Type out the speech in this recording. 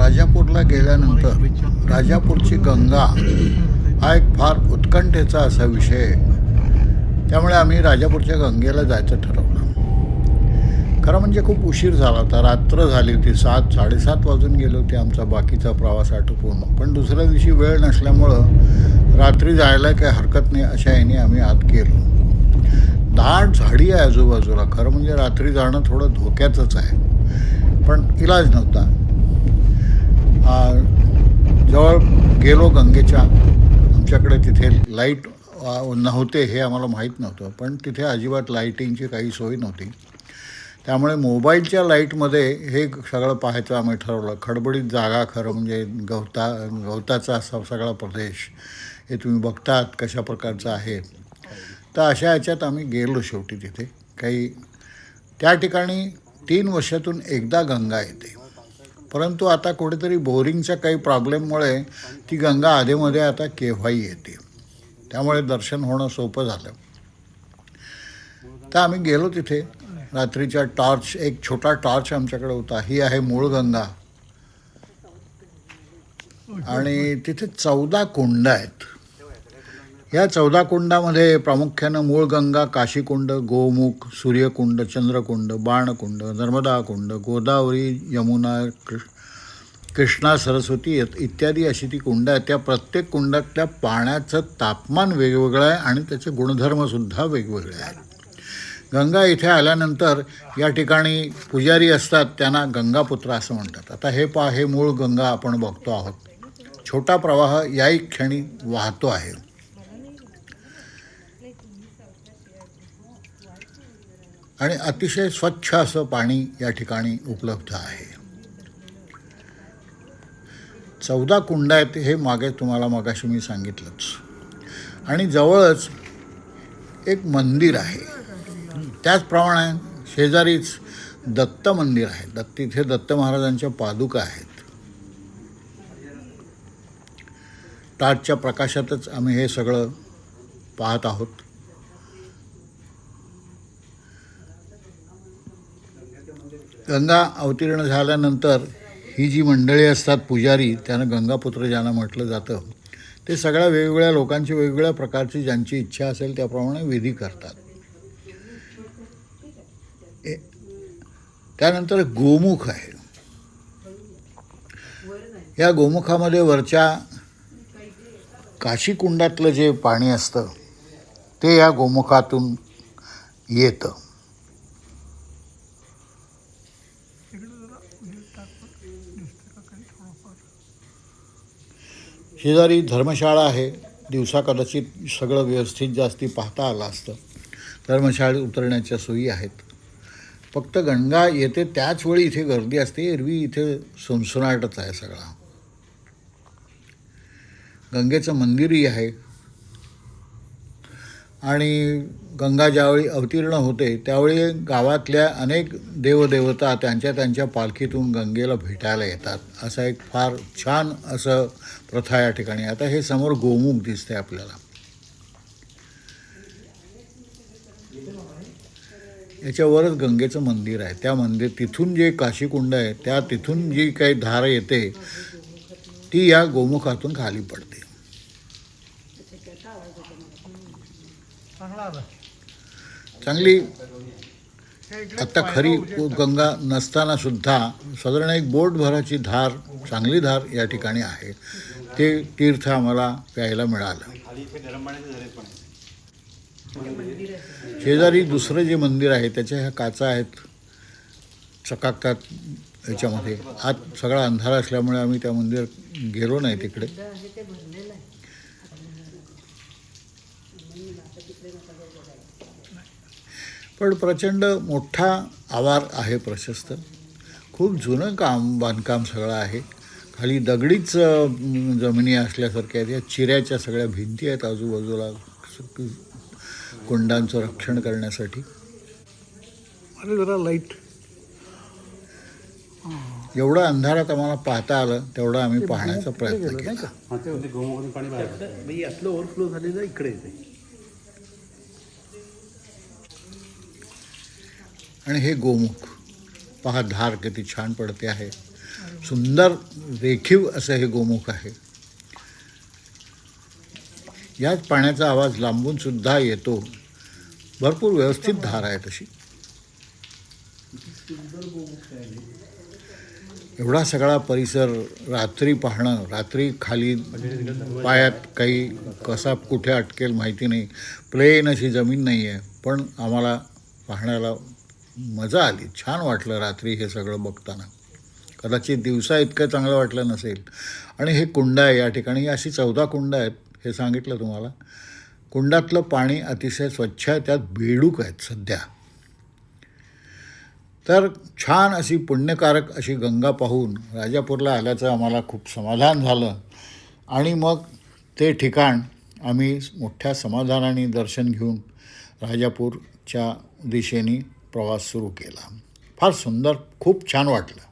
राजापूरला गेल्यानंतर राजापूरची गंगा हा एक फार उत्कंठेचा असा विषय आहे. त्यामुळे आम्ही राजापूरच्या गंगेला जायचं ठरवलं. खरं म्हणजे खूप उशीर झाला होता, रात्र झाली होती, 7-7:30 वाजून गेले होते आमचा बाकीचा प्रवास आटोपून. पण दुसऱ्या दिवशी वेळ नसल्यामुळं रात्री जायला काही हरकत नाही अशा याने आम्ही आत गेलो. दाट झाडी आहे आजूबाजूला. खरं म्हणजे रात्री जाणं थोडं धोक्याचंच आहे, पण इलाज नव्हता. जवळ गेलो गंगेच्या. आमच्याकडे तिथे लाईट नव्हते हे आम्हाला माहीत नव्हतं, पण तिथे अजिबात लाईटिंगची काही सोय नव्हती. त्यामुळे मोबाईलच्या लाईटमध्ये हे सगळं पाहायचं आम्ही ठरवलं. खडबडीत जागा, खरं म्हणजे गवताचा असा सगळा प्रदेश हे तुम्ही बघतात कशा प्रकारचं आहे. तर अशा ह्याच्यात आम्ही गेलो शेवटी तिथे. काही त्या ठिकाणी 3 वर्षातून एकदा गंगा येते, परंतु आता कुठेतरी बोरिंगच्या काही प्रॉब्लेममुळे ती गंगा आधेमध्ये आता केव्हाही येते. त्यामुळे दर्शन होणं सोपं झालं. तर आम्ही गेलो तिथे. रात्रीच्या टॉर्च, एक छोटा टॉर्च आमच्याकडे होता. ही आहे मूळ गंगा आणि तिथे 14 कुंड आहेत. या 14 कुंडामध्ये प्रामुख्यानं मूळ गंगा, काशीकुंड, गोमुख, सूर्यकुंड, चंद्रकुंड, बाणकुंड, नर्मदा कुंड, गोदावरी, यमुना, कृष्णा, सरस्वती इत्यादी अशी ती कुंड आहेत. त्या प्रत्येक कुंडातल्या पाण्याचं तापमान वेगवेगळं आहे आणि त्याचे गुणधर्मसुद्धा वेगवेगळे आहेत. गंगा इथे आल्यानंतर या ठिकाणी पुजारी असतात, त्यांना गंगापुत्र असं म्हणतात. आता हे मूळ गंगा आपण बघतो आहोत. छोटा प्रवाह याही क्षणी वाहतो आहे. आणि अतिशय स्वच्छ असं पाणी या ठिकाणी उपलब्ध आहे. 14 कुंड आहेत हे मागे तुम्हाला मगाशी मी सांगितलंच. आणि जवळच एक मंदिर आहे. त्याचप्रमाणे शेजारीच दत्त मंदिर आहे. तिथे दत्त महाराजांच्या पादुका आहेत. टार्चच्या प्रकाशातच आम्ही हे सगळं पाहत आहोत. गंगा अवतीर्ण झाल्यानंतर ही जी मंडळी असतात पुजारी, त्यांना गंगापुत्र ज्यांना म्हटलं जातं, ते सगळ्या वेगवेगळ्या लोकांची वेगवेगळ्या प्रकारची ज्यांची इच्छा असेल त्याप्रमाणे विधी करतात. त्यानंतर गोमुख आहे. या गोमुखामध्ये वरच्या काशीकुंडातलं जे पाणी असतं ते या गोमुखातून येतं. शेजारी धर्मशाळा आहे. दिवसा कदाचित सगळं व्यवस्थित जास्ती पाहता आलं असतं. धर्मशाळेत उतरण्याच्या सोयी आहेत. फक्त गंगा येते त्याच वेळी इथे गर्दी असते. एरवी इथे सुनसुनाटच आहे सगळा. गंगेचं मंदिरही आहे. आणि गंगा ज्यावेळी अवतीर्ण होते त्यावेळी गावातल्या अनेक देवदेवता त्यांच्या पालखीतून गंगेला भेटायला येतात. असा एक फार छान असं प्रथा या ठिकाणी. आता हे समोर गोमुख दिसते आपल्याला. याच्यावरच गंगेचं मंदिर आहे. त्या तिथून जे काशीकुंड आहे तिथून जी काही धार येते ती या गोमुखातून खाली पडते. चांगली आत्ता खरी गंगा नसताना सुद्धा साधारण एक बोटभराची धार, चांगली धार या ठिकाणी आहे. ते तीर्थ आम्हाला प्यायला मिळालं. शेजारी दुसरं जे मंदिर आहे त्याच्या ह्या काचा आहेत, चकाकतात याच्यामध्ये. आत सगळा अंधार असल्यामुळे आम्ही त्या मंदिर गेलो नाही तिकडे. पण प्रचंड मोठा आवार आहे, प्रशस्त. खूप जुनं बांधकाम सगळं आहे. खाली दगडीच जमिनी असल्यासारख्या आहेत. या चिऱ्याच्या सगळ्या भिंती आहेत आजूबाजूला कुंडांचं रक्षण करण्यासाठी. आणि जरा लाईट एवढं अंधारात आम्हाला पाहता आलं तेवढं आम्ही पाहण्याचा प्रयत्न केला. ओव्हरफ्लो झालेलं इकडे. आणि हे गोमुख पहा, धार किती छान पडते आहे. सुंदर रेखीव असं हे गोमुख आहे. याच पाण्याचा आवाज लांबून सुद्धा येतो. भरपूर व्यवस्थित धार आहे तशी. एवढा सगळा परिसर रात्री पाहणं, रात्री खाली पायात काही कसा कुठे अटकेल माहिती नाही, प्लेन अशी जमीन नाही आहे, पण आम्हाला पाहण्याला मजा आली. छान वाटलं रात्री हे सगळं बघताना. कदाचित दिवसा इतकं चांगलं वाटलं नसेल. आणि हे कुंड आहे या ठिकाणी, अशी 14 कुंड आहेत हे सांगितलं तुम्हाला. कुंडातलं पाणी अतिशय स्वच्छ आहे, त्यात बेडूक आहेत सध्या. तर छान अशी पुण्यकारक अशी गंगा पाहून राजापूरला आल्याचं आम्हाला खूप समाधान झालं. आणि मग ते ठिकाण आम्ही मोठ्या समाधानाने दर्शन घेऊन राजापूरच्या दिशेने प्रवास सुरू केला. फार सुंदर, खूप छान वाटलं.